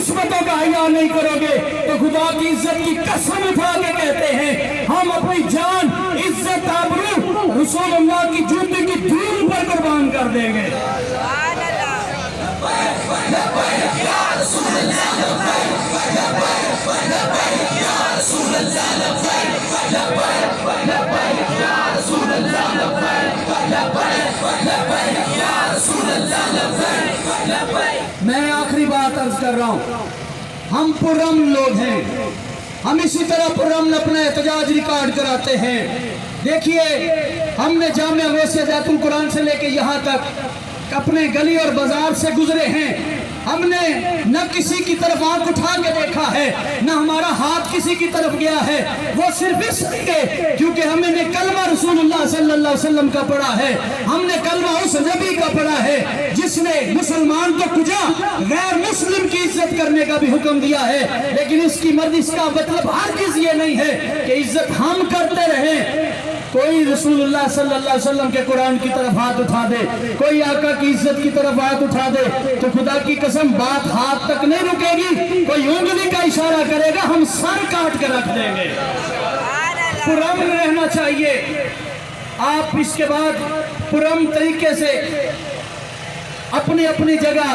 निस्बतों का हया नहीं करोगे तो खुदा की इज्जत की कसम उठा के कहते हैं हम अपनी जान, इज्जत, आबरू रसूलुल्लाह की जूते की धूल पर कुर्बान कर देंगे। मैं आखिरी बात अर्ज कर रहा हूं, हम पुरअमन लोग हैं, हम इसी तरह पुरअमन अपना एहतजाज रिकॉर्ड कराते हैं। देखिए, हमने जामिया गौसिया ज़ैतुल कुरान से लेके यहाँ तक अपने गली और बाजार से गुजरे हैं, हमने न किसी की तरफ आंख उठा के देखा है, न हमारा हाथ किसी की तरफ गया है। वो सिर्फ इसलिए क्योंकि हमने कलमा रसूलुल्लाह सल्लल्लाहु अलैहि वसल्लम का पढ़ा है, हमने कलमा उस नबी का पढ़ा है जिसने मुसलमान को कुजा गैर मुस्लिम की इज्जत करने का भी हुक्म दिया है। लेकिन इसकी मर्जी, इसका मतलब हरगिज़ ये नहीं है कि इज्जत हम करते रहें। कोई रसूलुल्लाह सल्लल्लाहु अलैहि वसल्लम के कुरान की तरफ हाथ उठा दे, कोई आका की इज्जत की तरफ हाथ उठा दे तो खुदा की कसम बात हाथ तक नहीं रुकेगी। कोई उंगली का इशारा करेगा, हम सर काट कर रख देंगे। पुरअमन रहना चाहिए। आप इसके बाद पुरअमन तरीके से अपनी अपनी जगह